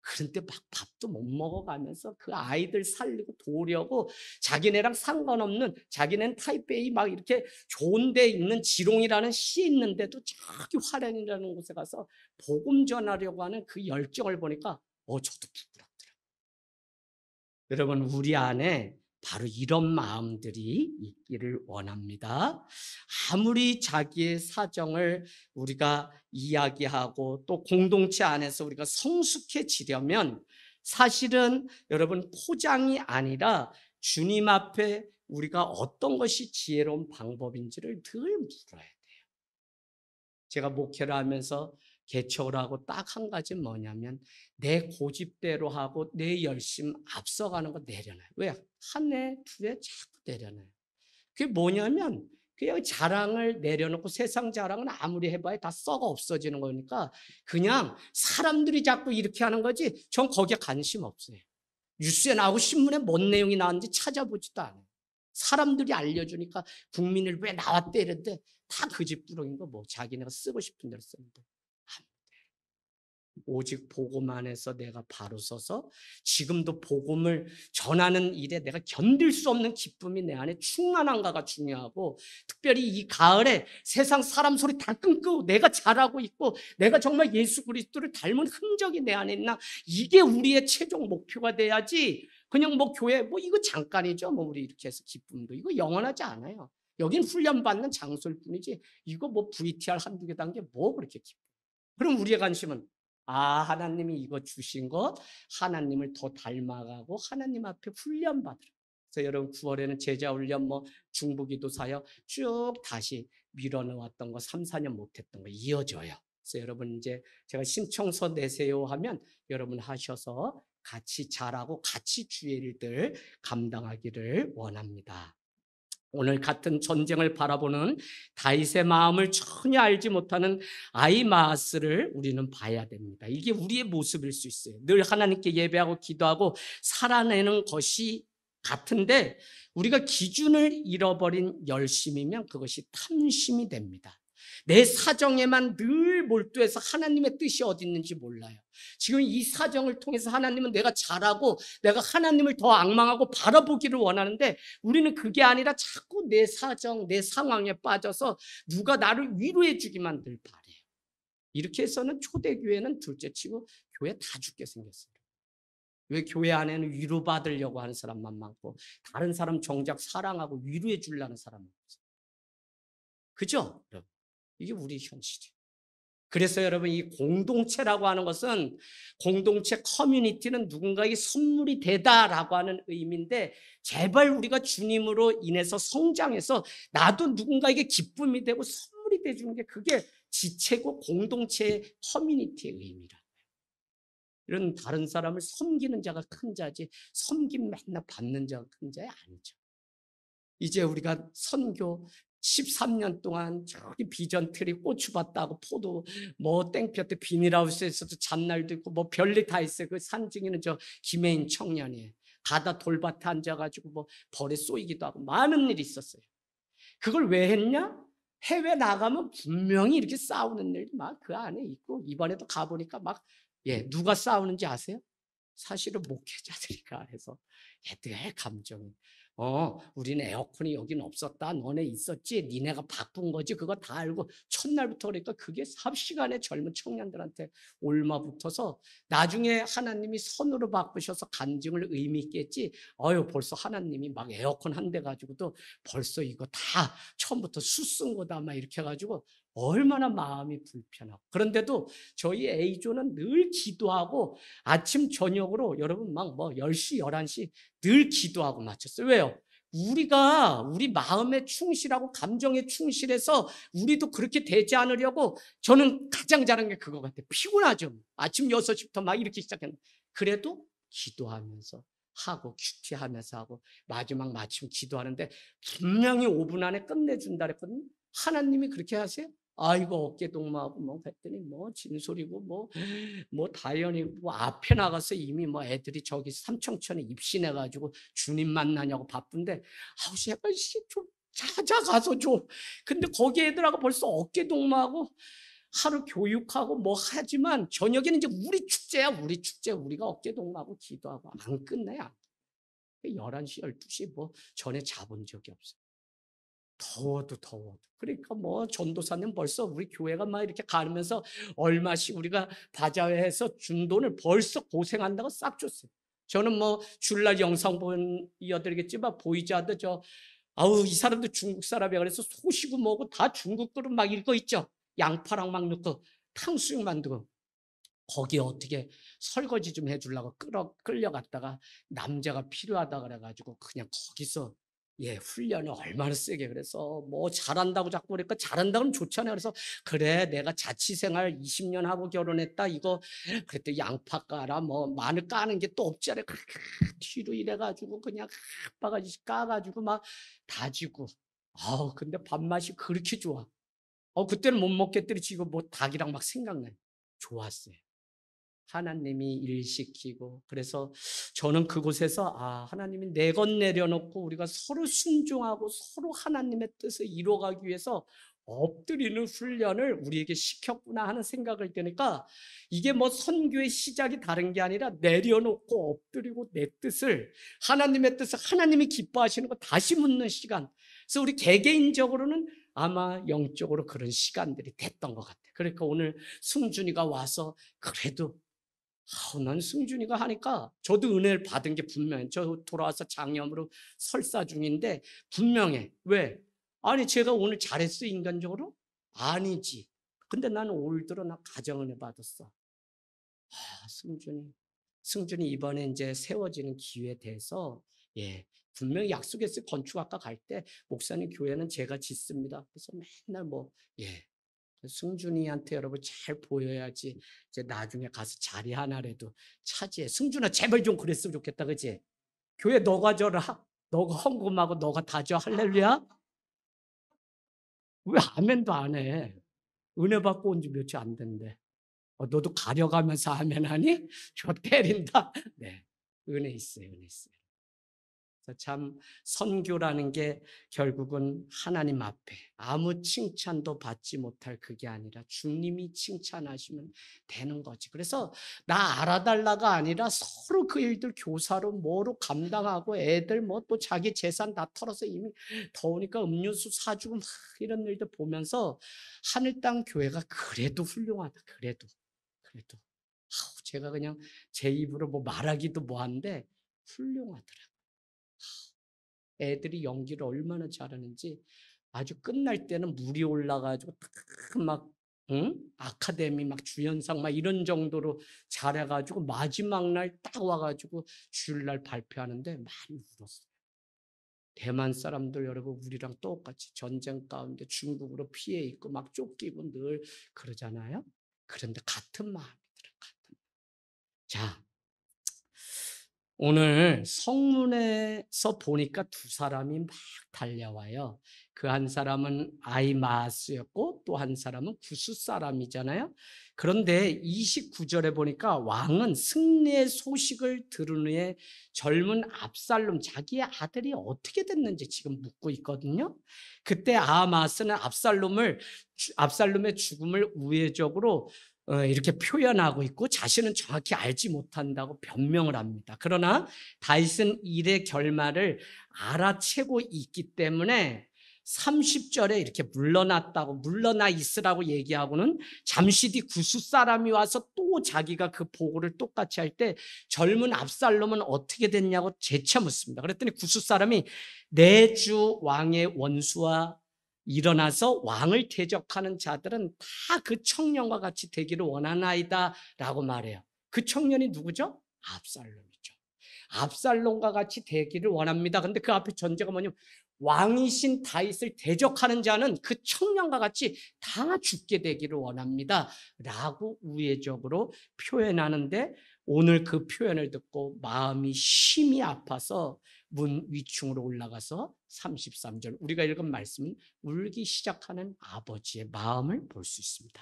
그런데 막 밥도 못 먹어가면서 그 아이들 살리고 도우려고 자기네랑 상관없는, 자기네는 타이베이 막 이렇게 좋은 데 있는 지롱이라는 시 있는데도 저기 화련이라는 곳에 가서 복음 전하려고 하는 그 열정을 보니까 저도 부끄럽더라고요. 여러분, 우리 안에 바로 이런 마음들이 있기를 원합니다. 아무리 자기의 사정을 우리가 이야기하고 또 공동체 안에서 우리가 성숙해지려면 사실은 여러분 포장이 아니라 주님 앞에 우리가 어떤 것이 지혜로운 방법인지를 늘 물어야 돼요. 제가 목회를 하면서 개척을 하고 딱 한 가지 뭐냐면 내 고집대로 하고 내 열심 앞서가는 거 내려놔요. 왜? 한 해, 2해 자꾸 내려놔요. 그게 뭐냐면 그냥 자랑을 내려놓고 세상 자랑은 아무리 해봐야 다 썩어 없어지는 거니까 그냥 사람들이 자꾸 이렇게 하는 거지 전 거기에 관심 없어요. 뉴스에 나오고 신문에 뭔 내용이 나왔는지 찾아보지도 않아요. 사람들이 알려주니까 국민을 왜 나왔대 이랬는데 다 그 집부렁인 거 뭐 자기네가 쓰고 싶은 대로 쓰는데 오직 복음 안에서 내가 바로 서서 지금도 복음을 전하는 일에 내가 견딜 수 없는 기쁨이 내 안에 충만한가가 중요하고, 특별히 이 가을에 세상 사람 소리 다 끊고 내가 잘하고 있고 내가 정말 예수 그리스도를 닮은 흔적이 내 안에 있나, 이게 우리의 최종 목표가 돼야지. 그냥 뭐 교회 뭐 이거 잠깐이죠, 뭐 우리 이렇게 해서 기쁨도 이거 영원하지 않아요. 여긴 훈련받는 장소일 뿐이지 이거 뭐 VTR 한두 개 단계 뭐 그렇게 기뻐. 그럼 우리의 관심은 하나님이 이거 주신 것, 하나님을 더 닮아가고 하나님 앞에 훈련받으라. 그래서 여러분 9월에는 제자훈련 뭐 중부기도 사역 쭉 다시 밀어넣었던 거 3, 4년 못했던 거 이어져요. 그래서 여러분 이제 제가 신청서 내세요 하면 여러분 하셔서 같이 잘하고 같이 주의 일들 감당하기를 원합니다. 오늘 같은 전쟁을 바라보는 다윗의 마음을 전혀 알지 못하는 아히마아스를 우리는 봐야 됩니다. 이게 우리의 모습일 수 있어요. 늘 하나님께 예배하고 기도하고 살아내는 것이 같은데 우리가 기준을 잃어버린 열심이면 그것이 탐심이 됩니다. 내 사정에만 늘 몰두해서 하나님의 뜻이 어디 있는지 몰라요. 지금 이 사정을 통해서 하나님은 내가 잘하고 내가 하나님을 더 앙망하고 바라보기를 원하는데 우리는 그게 아니라 자꾸 내 사정, 내 상황에 빠져서 누가 나를 위로해 주기만 늘 바래요. 이렇게 해서는 초대교회는 둘째치고 교회 다 죽게 생겼어요. 왜 교회 안에는 위로받으려고 하는 사람만 많고 다른 사람 정작 사랑하고 위로해 주려는 사람은 없어요. 그죠? 이게 우리 현실이에요. 그래서 여러분 이 공동체라고 하는 것은, 공동체 커뮤니티는 누군가에게 선물이 되다라고 하는 의미인데, 제발 우리가 주님으로 인해서 성장해서 나도 누군가에게 기쁨이 되고 선물이 돼주는 게 그게 지체고 공동체의 커뮤니티의 의미라. 이런 다른 사람을 섬기는 자가 큰 자지 섬김 맨날 받는 자가 큰 자야 아니죠. 이제 우리가 선교 13년 동안 저기 비전 트리 고추밭 따고 포도 뭐 땡볕에 비닐하우스에서도 잔 날도 있고 뭐 별일 다 있어요. 그 산증이는 저 김혜인 청년이에요. 가다 돌밭에 앉아가지고 뭐 벌에 쏘이기도 하고 많은 일이 있었어요. 그걸 왜 했냐? 해외 나가면 분명히 이렇게 싸우는 일이 막 그 안에 있고, 이번에도 가보니까 막 누가 싸우는지 아세요? 사실은 목회자들이가 해서 내 감정이 우리는 에어컨이 여긴 없었다. 너네 있었지. 니네가 바꾼 거지. 그거 다 알고 첫날부터 그러니까 그게 삽시간에 젊은 청년들한테 올마붙어서 나중에 하나님이 선으로 바꾸셔서 간증을 의미 있게 했지. 벌써 하나님이 막 에어컨 한 대 가지고도 벌써 이거 다 처음부터 수 쓴 거다 막 이렇게 해가지고 얼마나 마음이 불편하고. 그런데도 저희 A조는 늘 기도하고 아침 저녁으로 여러분 막 뭐 10시 11시 늘 기도하고 마쳤어요. 왜요? 우리가 우리 마음에 충실하고 감정에 충실해서 우리도 그렇게 되지 않으려고. 저는 가장 잘한 게 그거 같아요. 피곤하죠. 아침 6시부터 막 이렇게 시작했는데 그래도 기도하면서 하고 큐티하면서 하고 마지막 마침 기도하는데 분명히 5분 안에 끝내준다 그랬거든요. 하나님이 그렇게 하세요? 이거 어깨 동무하고 뭐 했더니 뭐 진솔이고 뭐 다연이 뭐 앞에 나가서 이미 뭐 애들이 저기 삼청천에 입신해가지고 주님 만나냐고 바쁜데 제발 좀 찾아가서 줘. 근데 거기 애들하고 벌써 어깨 동무하고 하루 교육하고 뭐 하지만 저녁에는 이제 우리 축제야. 우리 축제. 우리가 어깨 동무하고 기도하고 안 끝내요. 11시 12시 뭐 전에 자본 적이 없어요. 더워도. 그러니까 뭐 전도사님 벌써 우리 교회가 막 이렇게 가면서 얼마씩 우리가 바자회해서 준 돈을 벌써 고생한다고 싹 줬어요. 저는 뭐 주일날 영상 보여드리겠지만 보이자도 이 사람도 중국 사람이야. 그래서 소시고 뭐고 다 중국 그릇 막 이거 있죠. 양파랑 막 넣고 탕수육 만들고. 거기에 어떻게 설거지 좀 해주려고 끌려갔다가 남자가 필요하다 그래가지고 그냥 거기서 훈련을 얼마나 세게. 그래서 뭐 잘한다고 자꾸 그러니까 잘한다고는 좋잖아요. 그래서 그래 내가 자취생활 20년 하고 결혼했다 이거 그랬더니 양파 까라 뭐 마늘 까는 게 또 없잖아요. 뒤로 이래가지고 그냥 바가지 까가지고 막 다지고. 근데 밥맛이 그렇게 좋아. 그때는 못 먹겠더니 지금 뭐 닭이랑 막 생각나요. 좋았어요. 하나님이 일시키고, 그래서 저는 그곳에서 하나님이 내 것 내려놓고 우리가 서로 순종하고 서로 하나님의 뜻을 이루어가기 위해서 엎드리는 훈련을 우리에게 시켰구나 하는 생각을 드니까, 이게 뭐 선교의 시작이 다른 게 아니라 내려놓고 엎드리고 내 뜻을, 하나님의 뜻을, 하나님이 기뻐하시는 거 다시 묻는 시간. 그래서 우리 개개인적으로는 아마 영적으로 그런 시간들이 됐던 것 같아요. 그러니까 오늘 승준이가 와서 그래도 난 승준이가 하니까 저도 은혜를 받은 게 분명해. 저 돌아와서 장염으로 설사 중인데 분명해. 왜? 아니 제가 오늘 잘했어 인간적으로? 아니지. 근데 나는 올 들어 나 가정은혜 받았어. 승준이 이번에 이제 세워지는 기회에 대해서 분명히 약속했어요. 건축학과 갈 때 목사님 교회는 제가 짓습니다. 그래서 맨날 승준이한테 여러분 잘 보여야지 이제 나중에 가서 자리 하나라도 차지해. 승준아 제발 좀 그랬으면 좋겠다, 그지? 교회 너가 져라. 너가 헌금하고 너가 다 줘. 할렐루야. 왜 아멘도 안 해? 은혜 받고 온 지 며칠 안 됐는데. 너도 가려가면서 아멘 하니? 저 때린다. 네, 은혜 있어요, 은혜 있어요. 참 선교라는 게 결국은 하나님 앞에 아무 칭찬도 받지 못할 그게 아니라 주님이 칭찬하시면 되는 거지. 그래서 나 알아달라가 아니라 서로 그 일들 교사로 뭐로 감당하고 애들 뭐 또 자기 재산 다 털어서 이미 더우니까 음료수 사주고 막 이런 일들 보면서 하늘 땅 교회가 그래도 훌륭하다. 그래도 제가 그냥 제 입으로 뭐 말하기도 뭐한데 훌륭하더라. 애들이 연기를 얼마나 잘하는지 아주 끝날 때는 물이 올라가지고 막 아카데미 막 주연상 막 이런 정도로 잘해가지고 마지막 날 딱 와가지고 주일날 발표하는데 많이 울었어요. 대만 사람들 여러분 우리랑 똑같이 전쟁 가운데 중국으로 피해 있고 막 쫓기고 늘 그러잖아요. 그런데 같은 마음이더라. 같은. 자, 오늘 성문에서 보니까 두 사람이 막 달려와요. 그 한 사람은 아이마스였고 또 한 사람은 구스 사람이잖아요. 그런데 29절에 보니까 왕은 승리의 소식을 들은 후에 젊은 압살롬 자기의 아들이 어떻게 됐는지 지금 묻고 있거든요. 그때 아마스는 압살롬의 죽음을 우회적으로 이렇게 표현하고 있고 자신은 정확히 알지 못한다고 변명을 합니다. 그러나 다윗은 일의 결말을 알아채고 있기 때문에 30절에 이렇게 물러나 있으라고 얘기하고는 잠시 뒤 구스 사람이 와서 또 자기가 그 보고를 똑같이 할 때 젊은 압살롬은 어떻게 됐냐고 재차 묻습니다. 그랬더니 구스 사람이 내 주 왕의 원수와 일어나서 왕을 대적하는 자들은 다 그 청년과 같이 되기를 원하나이다 라고 말해요. 그 청년이 누구죠? 압살롬이죠. 압살롬과 같이 되기를 원합니다. 근데 그 앞에 전제가 뭐냐면 왕이신 다윗을 대적하는 자는 그 청년과 같이 다 죽게 되기를 원합니다 라고 우회적으로 표현하는데, 오늘 그 표현을 듣고 마음이 심히 아파서 문 위층으로 올라가서 33절 우리가 읽은 말씀은 울기 시작하는 아버지의 마음을 볼 수 있습니다.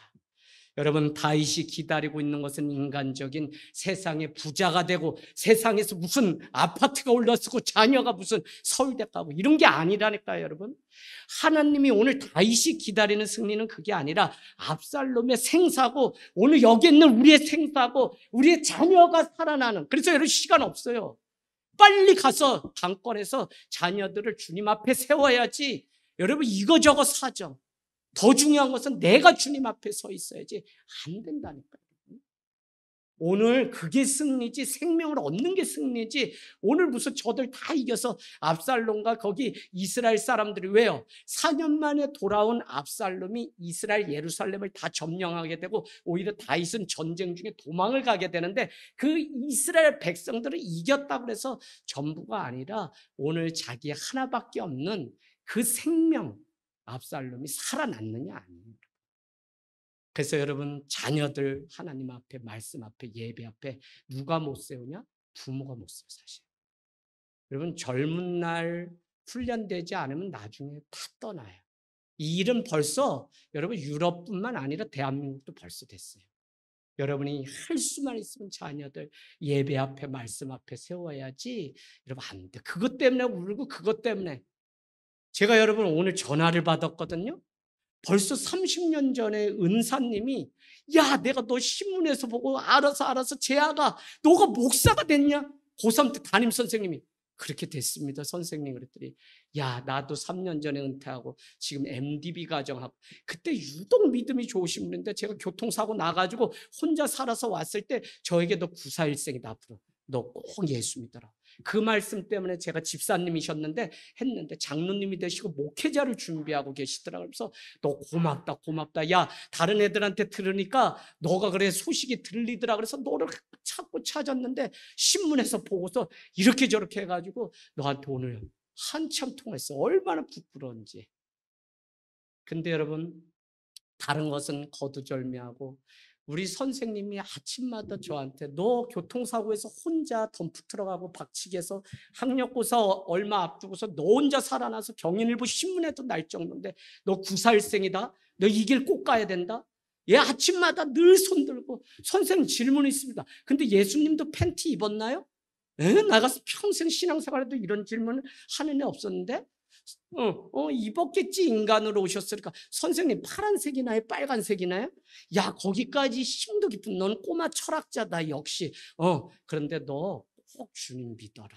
여러분, 다윗이 기다리고 있는 것은 인간적인 세상의 부자가 되고 세상에서 무슨 아파트가 올라서고 자녀가 무슨 서울대 가고 이런 게 아니라니까요. 여러분, 하나님이 오늘 다윗이 기다리는 승리는 그게 아니라 압살롬의 생사고 오늘 여기 있는 우리의 생사고 우리의 자녀가 살아나는. 그래서 여러분 시간 없어요. 빨리 가서 당권에서 자녀들을 주님 앞에 세워야지. 여러분 이거저거 사정. 더 중요한 것은 내가 주님 앞에 서 있어야지. 안 된다니까요. 오늘 그게 승리지, 생명을 얻는 게 승리지. 오늘 무슨 저들 다 이겨서 압살롬과 거기 이스라엘 사람들이 왜요? 4년 만에 돌아온 압살롬이 이스라엘 예루살렘을 다 점령하게 되고 오히려 다윗은 전쟁 중에 도망을 가게 되는데 그 이스라엘 백성들을 이겼다고 해서 전부가 아니라 오늘 자기 하나밖에 없는 그 생명 압살롬이 살아났느냐 아니에요. 그래서 여러분 자녀들 하나님 앞에 말씀 앞에 예배 앞에 누가 못 세우냐? 부모가 못 세워 사실. 여러분 젊은 날 훈련되지 않으면 나중에 다 떠나요. 이 일은 벌써 여러분 유럽뿐만 아니라 대한민국도 벌써 됐어요. 여러분이 할 수만 있으면 자녀들 예배 앞에 말씀 앞에 세워야지. 여러분 안 돼. 그것 때문에 울고 그것 때문에. 제가 여러분 오늘 전화를 받았거든요. 벌써 30년 전에 은사님이 야 내가 너 신문에서 보고 알아서 재아가 너가 목사가 됐냐? 고3 때 담임선생님이 그렇게 됐습니다 선생님. 그랬더니 야 나도 3년 전에 은퇴하고 지금 MDB 가정하고 그때 유독 믿음이 좋으신 분인데 제가 교통사고 나가지고 혼자 살아서 왔을 때 저에게 너 94일생이다 앞으로 너 꼭 예수 믿어라. 그 말씀 때문에 제가 집사님이셨는데 했는데 장로님이 되시고 목회자를 준비하고 계시더라고요. 그래서 너 고맙다. 야 다른 애들한테 들으니까 너가 그래 소식이 들리더라. 그래서 너를 찾고 찾았는데 신문에서 보고서 이렇게 저렇게 해가지고 너한테 오늘 한참 통했어. 얼마나 부끄러운지. 근데 여러분 다른 것은 거두절미하고 우리 선생님이 아침마다 저한테 너 교통사고에서 혼자 덤프 트럭하고 박치기해서 학력고사 얼마 앞두고서 너 혼자 살아나서 경인일보 신문에도 날 정도인데 너 94일생이다. 너 이 길 꼭 가야 된다. 얘 아침마다 늘 손들고 선생님 질문이 있습니다. 근데 예수님도 팬티 입었나요? 나가서 평생 신앙생활에도 이런 질문을 하는 애 없었는데 입었겠지. 인간으로 오셨으니까. 선생님 파란색이나요 빨간색이나요? 야 거기까지 심도 깊은 넌 꼬마 철학자다 역시. 그런데 너 꼭 주님 믿어라.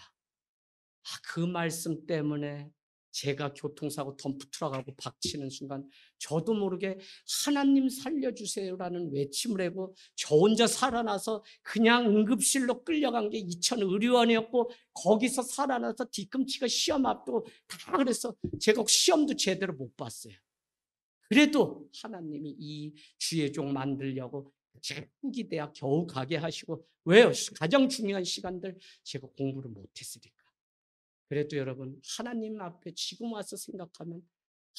그 말씀 때문에 제가 교통사고 덤프트럭하고 박치는 순간 저도 모르게 하나님 살려주세요라는 외침을 하고 저 혼자 살아나서 그냥 응급실로 끌려간 게 이천의료원이었고 거기서 살아나서 뒤꿈치가 시험 앞두고 다 그래서 제가 시험도 제대로 못 봤어요. 그래도 하나님이 이 주의 종 만들려고 후기 대학 겨우 가게 하시고 왜요? 가장 중요한 시간들 제가 공부를 못했으니까. 그래도 여러분 하나님 앞에 지금 와서 생각하면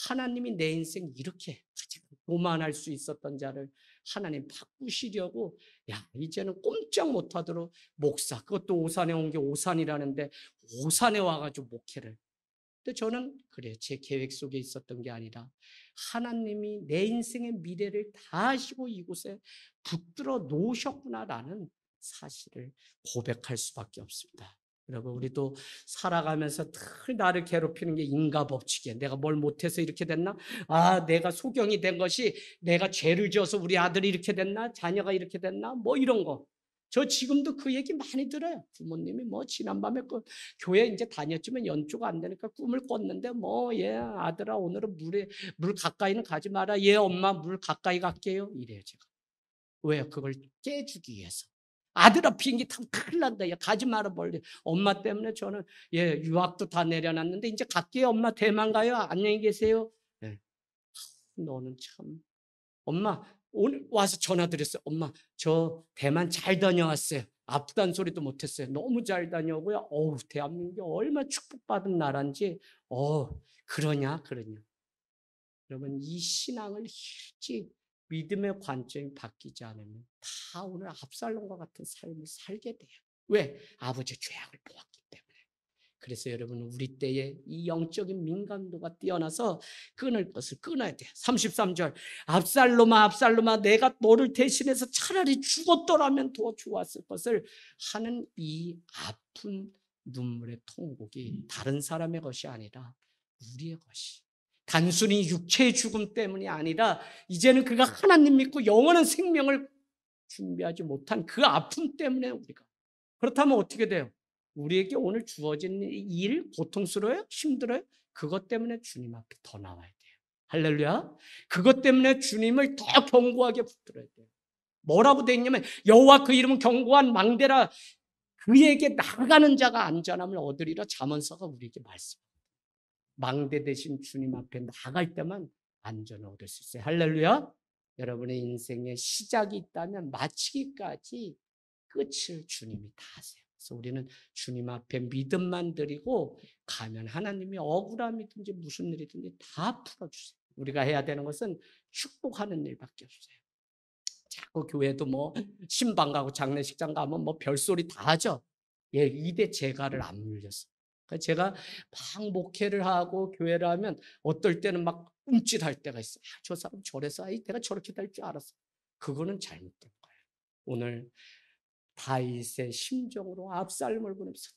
하나님이 내 인생 이렇게 가장 교만할 수 있었던 자를 하나님 바꾸시려고 야 이제는 꼼짝 못하도록 목사 그것도 오산에 온 게 오산이라는데 오산에 와가지고 목회를. 근데 저는 그래 제 계획 속에 있었던 게 아니라 하나님이 내 인생의 미래를 다 아시고 이곳에 붙들어 놓으셨구나라는 사실을 고백할 수밖에 없습니다. 여러분 우리도 살아가면서 늘 나를 괴롭히는 게 인과 법칙이야. 내가 뭘 못해서 이렇게 됐나? 내가 소경이 된 것이 내가 죄를 지어서 우리 아들이 이렇게 됐나? 자녀가 이렇게 됐나? 뭐 이런 거. 저 지금도 그 얘기 많이 들어요. 부모님이 뭐 지난밤에 교회 이제 다녔지만 연주가 안 되니까 꿈을 꿨는데 얘 아들아 오늘은 물 가까이는 가지 마라. 얘 엄마 물 가까이 갈게요. 이래요 제가. 왜요? 그걸 깨주기 위해서. 아들아 비행기 타면 큰일 난다. 야 가지 마라 멀리. 엄마 때문에 저는 유학도 다 내려놨는데 이제 갈게요. 엄마 대만 가요. 안녕히 계세요. 네. 너는 참. 엄마 오늘 와서 전화 드렸어요. 엄마 저 대만 잘 다녀왔어요. 아프단 소리도 못했어요. 너무 잘 다녀오고요. 대한민국이 얼마나 축복받은 나라인지. 그러냐. 여러분 이 신앙을 일찍 믿음의 관점이 바뀌지 않으면 다 오늘 압살롬과 같은 삶을 살게 돼요. 왜? 아버지의 죄악을 보았기 때문에. 그래서 여러분 우리 때에 이 영적인 민감도가 뛰어나서 끊을 것을 끊어야 돼요. 33절 압살롬아 내가 너를 대신해서 차라리 죽었더라면 더 좋았을 것을 하는 이 아픈 눈물의 통곡이 다른 사람의 것이 아니라 우리의 것이. 단순히 육체의 죽음 때문이 아니라 이제는 그가 하나님 믿고 영원한 생명을 준비하지 못한 그 아픔 때문에 우리가. 그렇다면 어떻게 돼요? 우리에게 오늘 주어진 일 고통스러워요? 힘들어요? 그것 때문에 주님 앞에 더 나와야 돼요. 할렐루야. 그것 때문에 주님을 더 견고하게 붙들어야 돼요. 뭐라고 되어 있냐면 여호와 그 이름은 견고한 망대라 그에게 나가는 자가 안전함을 얻으리라. 잠언서가 우리에게 말씀합니다. 망대 대신 주님 앞에 나갈 때만 안전을 얻을 수 있어요. 할렐루야. 여러분의 인생에 시작이 있다면 마치기까지 끝을 주님이 다 하세요. 그래서 우리는 주님 앞에 믿음만 드리고 가면 하나님이 억울함이든지 무슨 일이든지 다 풀어주세요. 우리가 해야 되는 것은 축복하는 일밖에 없어요. 자꾸 교회도 신방 가고 장례식장 가면 별소리 다 하죠. 이대 제가를 안 물렸어. 제가 막 목회를 하고 교회를 하면 어떨 때는 막 움찔할 때가 있어요. 저 사람 저래서 내가 저렇게 될 줄 알았어. 그거는 잘못된 거예요. 오늘 다윗의 심정으로 압살롬을 보내면서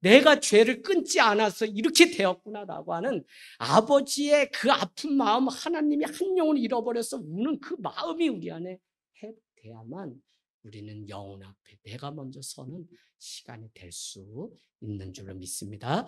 내가 죄를 끊지 않아서 이렇게 되었구나라고 하는 아버지의 그 아픈 마음, 하나님이 한 영혼을 잃어버려서 우는 그 마음이 우리 안에 해돼야만 우리는 영혼 앞에 내가 먼저 서는 시간이 될 수 있는 줄로 믿습니다.